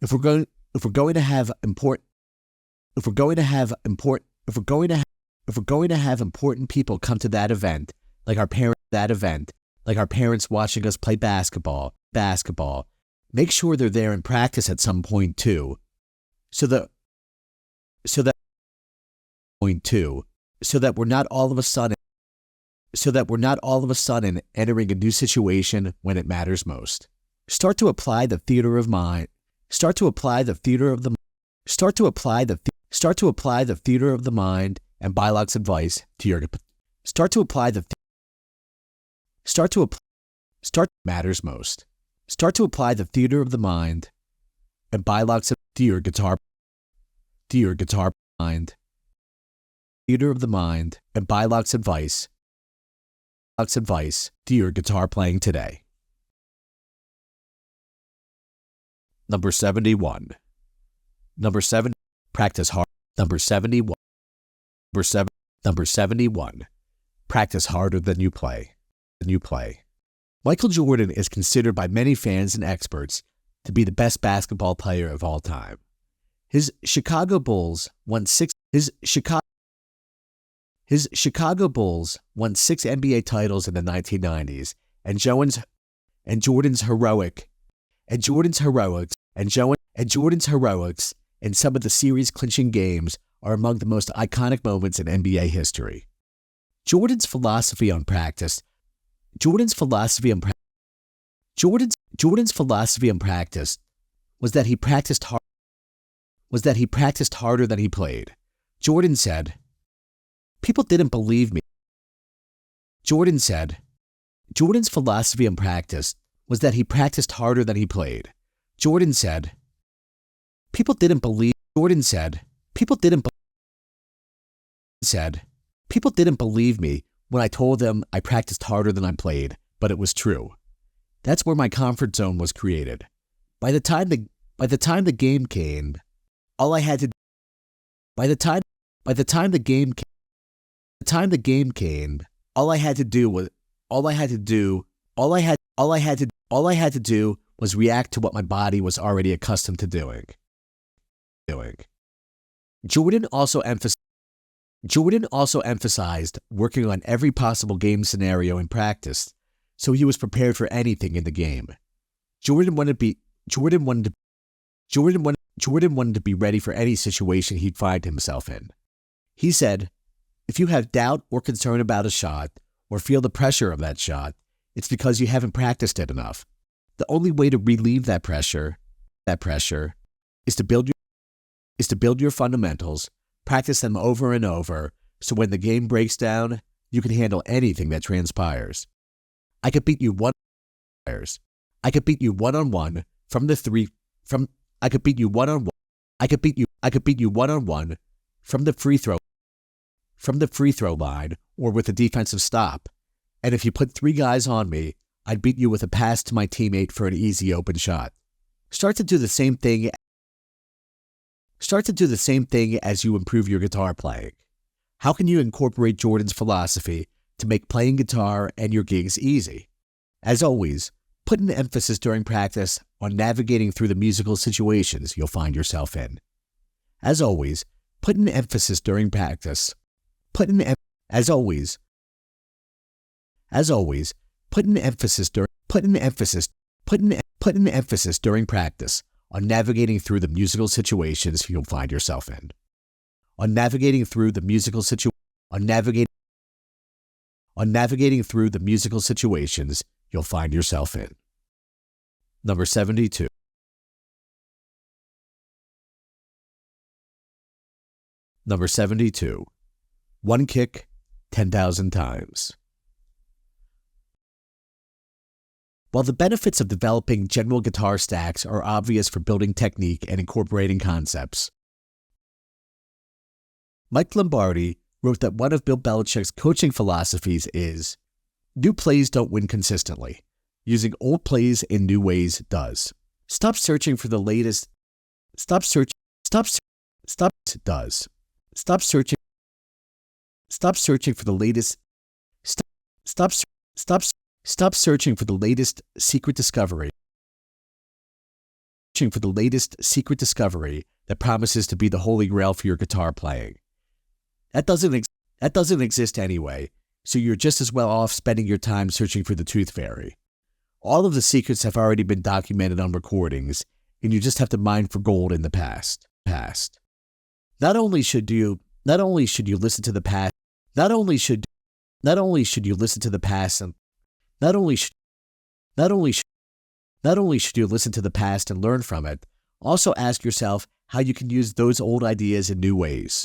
If we're going if we're going to have important if we're going to have important if we're going to ha- if we're going to have important people come to that event, like our parents watching us play basketball, make sure they're there in practice at some point too. So that we're not all of a sudden entering a new situation when it matters most. Start to apply the theater of mind. Start to apply the theater of the mind and Bylock's advice to your matters most. Start to apply the theater of the mind and Bylock's to your guitar mind. Theater of the mind and Bylock's advice to your guitar playing today. Number 71. Number 7. Practice hard. Number 71. Number 71. Practice harder than you play. Michael Jordan is considered by many fans and experts to be the best basketball player of all time. His Chicago Bulls won six NBA titles in the 1990s, and Jordan's heroics in some of the series-clinching games are among the most iconic moments in NBA history. Jordan's philosophy on practice was that he practiced harder than he played. Jordan said, "People didn't believe me." Jordan's philosophy on practice was that he practiced harder than he played. Jordan said, "People didn't believe me when I told them I practiced harder than I played, but it was true." That's where my comfort zone was created. By the time the game came, all I had to do was react to what my body was already accustomed to doing. Jordan also emphasized working on every possible game scenario in practice, so he was prepared for anything in the game. Jordan wanted to be ready for any situation he'd find himself in. He said, "If you have doubt or concern about a shot, or feel the pressure of that shot, it's because you haven't practiced it enough. The only way to relieve that pressure is to build your fundamentals, practice them over and over, so when the game breaks down, you can handle anything that transpires. I could beat you one-on-one from the free throw line or with a defensive stop. And if you put 3 guys on me, I'd beat you with a pass to my teammate for an easy open shot." Start to do the same thing as you improve your guitar playing. How can you incorporate Jordan's philosophy to make playing guitar and your gigs easy? As always, put an emphasis during practice on navigating through the musical situations you'll find yourself in. As always, put an emphasis during practice. Put an emphasis during practice on navigating through the musical situations you'll find yourself in. Navigating through the musical situations you'll find yourself in. Number 72. Number 72. One kick, 10,000 times. While the benefits of developing general guitar stacks are obvious for building technique and incorporating concepts, Mike Lombardi wrote that one of Bill Belichick's coaching philosophies is, "New plays don't win consistently. Using old plays in new ways does. Stop searching for the latest. Stop searching for the latest. Stop searching for the latest secret discovery. searching for the latest secret discovery that promises to be the holy grail for your guitar playing. That doesn't exist anyway, so you're just as well off spending your time searching for the tooth fairy. All of the secrets have already been documented on recordings, and you just have to mine for gold in the past. Not only should you listen to the past, not only should you listen to the past and learn from it, also ask yourself how you can use those old ideas in new ways.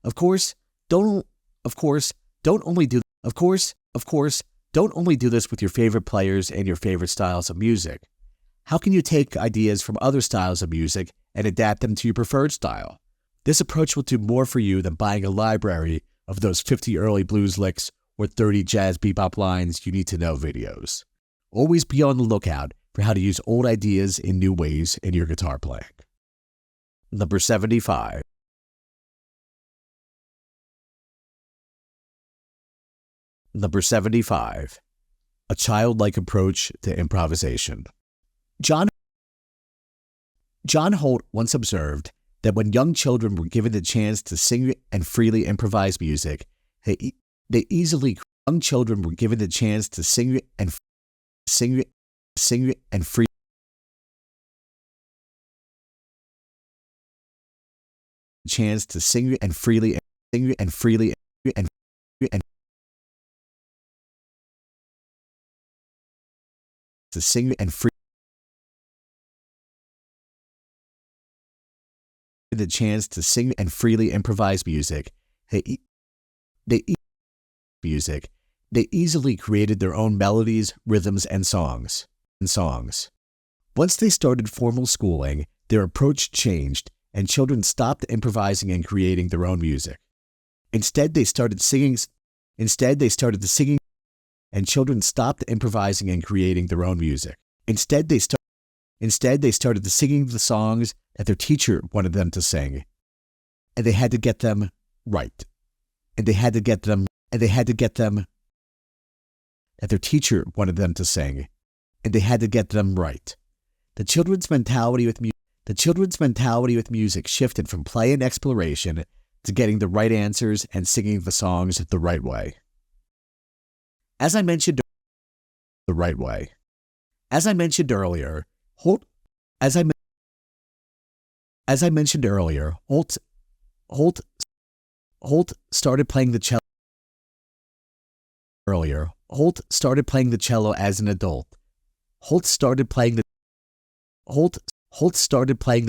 Of course, don't only do this with your favorite players and your favorite styles of music. How can you take ideas from other styles of music and adapt them to your preferred style? This approach will do more for you than buying a library of those 50 early blues licks or 30 jazz bebop lines you need to know videos. Always be on the lookout for how to use old ideas in new ways in your guitar playing. Number 75. Number 75. A childlike approach to improvisation. John Holt once observed that when young children were given the chance to sing and freely improvise music, they easily improvise music, they easily created their own melodies, rhythms, and songs. Once they started formal schooling, their approach changed, and children stopped improvising and creating their own music. Instead, they started singing, and children stopped improvising and creating their own music. Instead, they started singing the songs that their teacher wanted them to sing, and they had to get them right. That their teacher wanted them to sing, and they had to get them right. The children's mentality with music shifted from play and exploration to getting the right answers and singing the songs the right way. As I mentioned earlier, Holt started playing the cello. Holt started playing the cello as an adult. Holt started playing the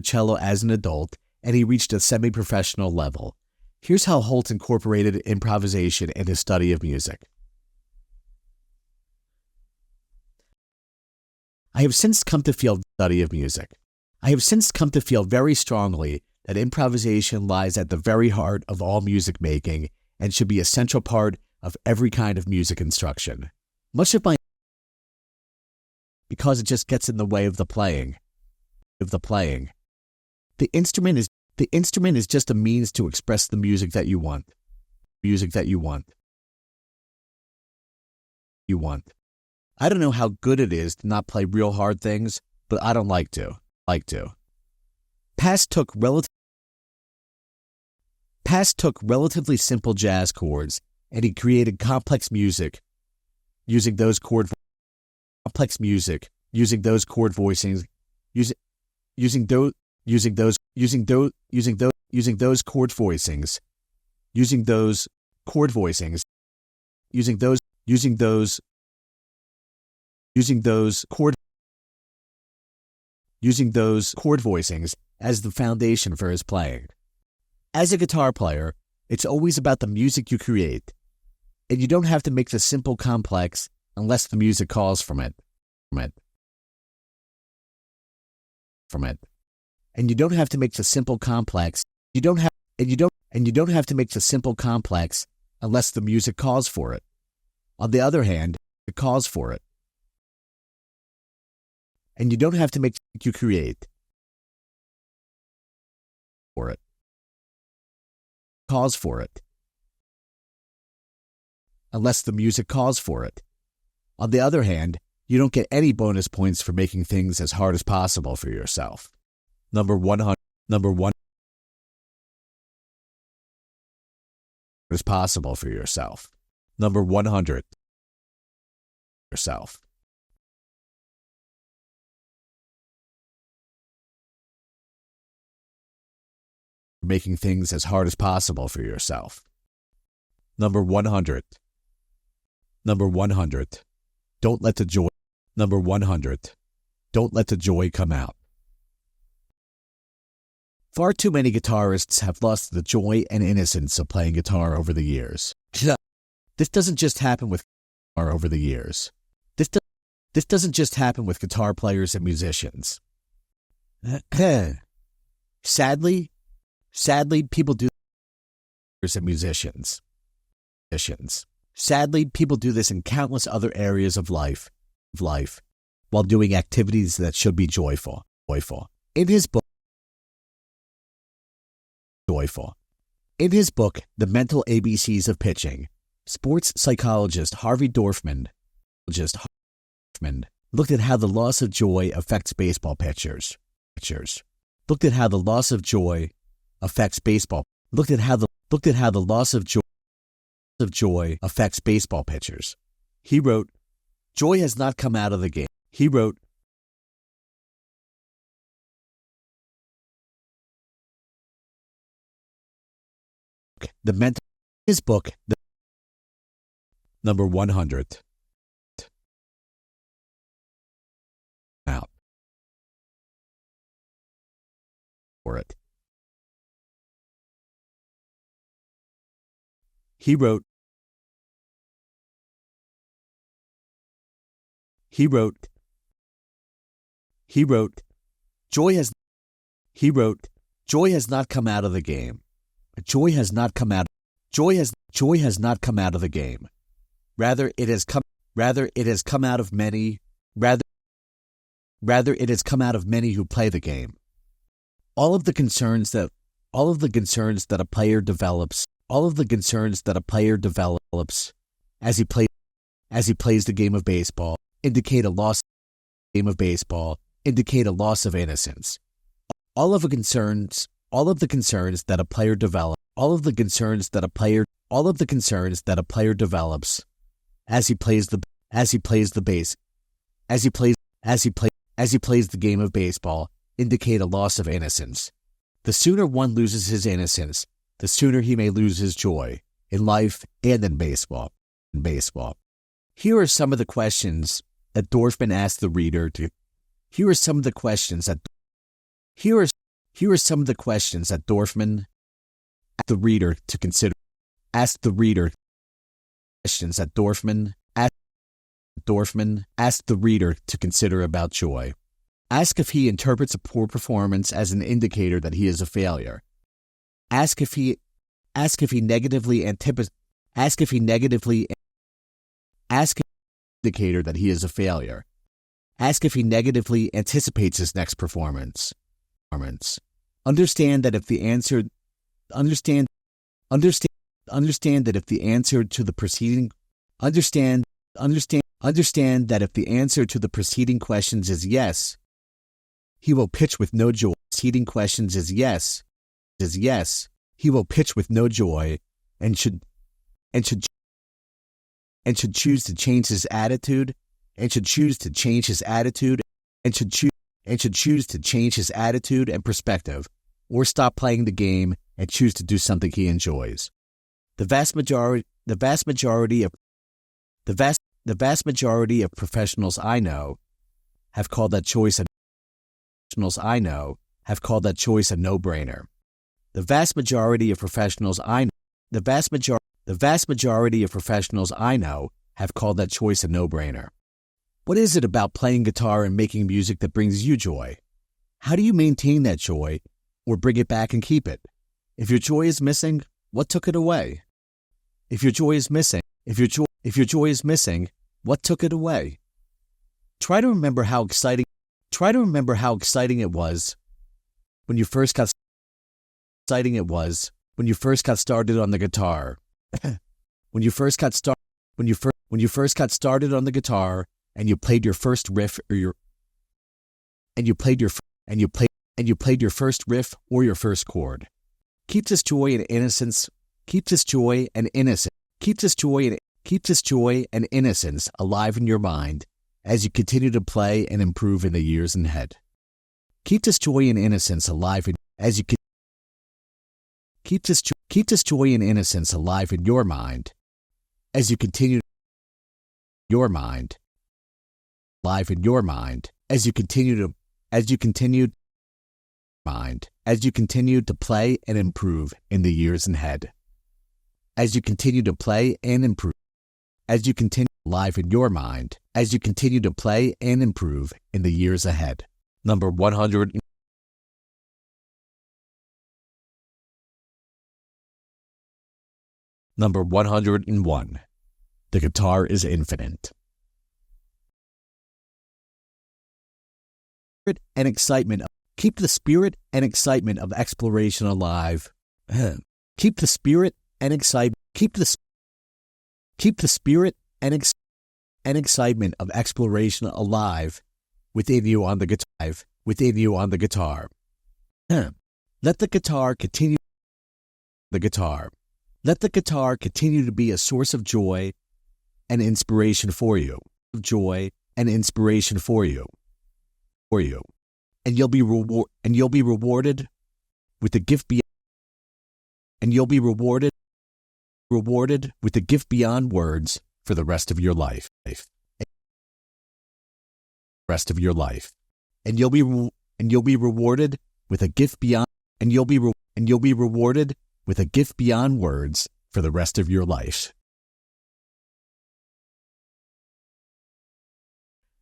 cello as an adult, and he reached a semi-professional level. Here's how Holt incorporated improvisation in his study of music. I have since come to feel very strongly that improvisation lies at the very heart of all music making and should be a central part of every kind of music instruction. Because it just gets in the way of the playing. The instrument is just a means to express the music that you want. I don't know how good it is to not play real hard things, but I don't like to. Past took relatively simple jazz chords, and he created complex music using those chord voicings, as the foundation for his playing. As a guitar player, it's always about the music you create, and you don't have to make the simple complex unless the music calls from it. And you don't have to make the simple complex. You don't have to make the simple complex unless the music calls for it. On the other hand, it calls for it. And you don't have to make the you create for it. Calls for it. Unless the music calls for it. On the other hand, You don't get any bonus points for making things as hard as possible for yourself. Number 100. Number 1. As possible for yourself. Number 100. Yourself. Making things as hard as possible for yourself. Number 100. Number 100. Don't let the joy. Number 100. Don't let the joy come out. Far too many guitarists have lost the joy and innocence of playing guitar over the years. This doesn't just happen with guitar over the years. This doesn't just happen with guitar players and musicians. Sadly, people do this and musicians. Sadly, people do this in countless other areas of life, while doing activities that should be joyful. In his book, The Mental ABCs of Pitching, sports psychologist Harvey Dorfman looked at how the loss of joy affects baseball pitchers. Looked at how the loss of joy affects baseball. Looked at how the loss of joy affects baseball pitchers. He wrote, "Joy has not come out of the game." He wrote, "The mental." His book, Number 100. Out. For it. He wrote, Joy has not come out of the game. Joy has not come out of the game. Rather it has come out of many who play the game. All of the concerns that a player develops as he plays the game of baseball indicate a loss of innocence. All of the concerns that a player develops as he plays the game of baseball indicate a loss of innocence. The sooner one loses his innocence, the sooner he may lose his joy in life and in baseball. Here are some of the questions that Dorfman asked the reader to. Here are some of the questions that Dorfman asked the reader to consider. Asked the reader questions that Dorfman asked the reader to consider about joy. Ask if he interprets a poor performance as an indicator that he is a failure. Ask if he negatively anticipates his next performance. Understand that if the answer to the preceding questions is yes, he will pitch with no joy. Preceding questions is yes, he will pitch with no joy and should choose to change his attitude and perspective, or stop playing the game and choose to do something he enjoys. The vast majority of professionals I know have called that choice a no-brainer. The vast majority of professionals I know have called that choice a no-brainer. What is it about playing guitar and making music that brings you joy? How do you maintain that joy or bring it back and keep it? If your joy is missing, what took it away? If your joy is missing, what took it away? Try to remember how exciting it was when you first got started on the guitar. when you first got started on the guitar and you played your first riff or your first riff or your first chord. Keep this joy and innocence alive in your mind as you continue to play and improve in the years ahead. Keep this joy and innocence alive in your mind as you continue to play and improve in the years ahead. As you continue to play and improve in the years ahead. Number 100. Number 101. The guitar is infinite. Keep the spirit and excitement of exploration alive. Keep the spirit and excitement of exploration alive within you on the guitar. Let the guitar continue to be a source of joy and inspiration for you. And you'll be rewarded with a gift beyond words for the rest of your life. And you'll be rewarded with a gift beyond words for the rest of your life.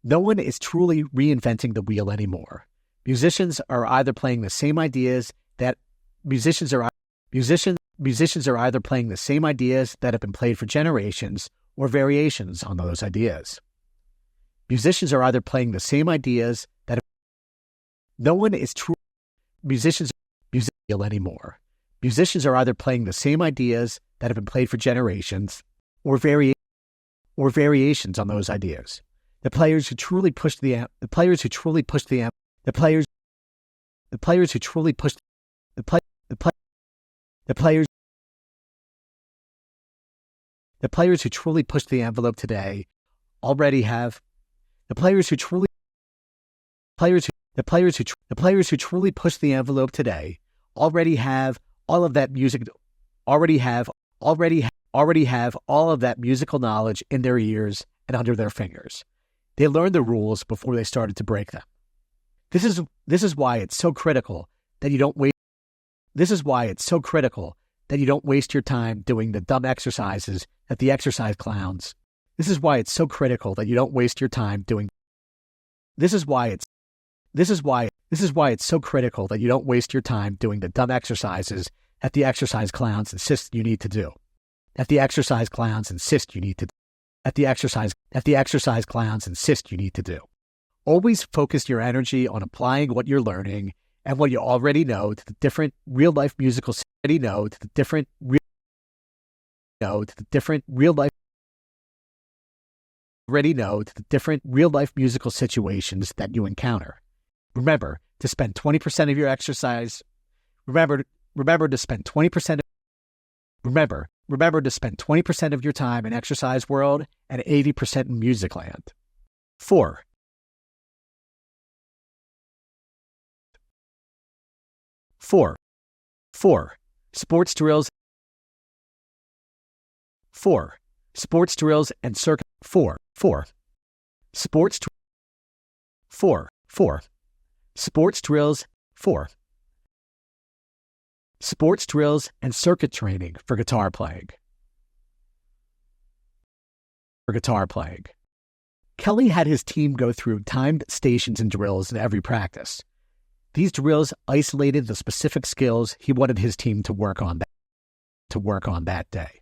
No one is truly reinventing the wheel anymore. Musicians are either playing the same ideas that have been played for generations or variations on those ideas. Musicians are either playing the same ideas that have, no one is true musicians anymore. Musicians are either playing the same ideas that have been played for generations or variations on those ideas. The players who truly push the envelope today already have all of that musical knowledge in their ears and under their fingers. They learned the rules before they started to break them. This is why it's so critical that you don't waste your time doing the dumb exercises that the exercise clowns. This is why it's so critical that you don't waste your time doing the dumb exercises that the exercise clowns insist you need to do. Always focus your energy on applying what you're learning and what you already know to the different real-life musical situations that you encounter. Remember to spend 20% of your exercise. Remember to spend 20% of your time in exercise world and 80% in music land. 4. Sports drills. 4. Sports drills and circuit. 4. Sports drills and circuit training for guitar playing. Kelly had his team go through timed stations and drills in every practice. These drills isolated the specific skills he wanted his team to work on that day.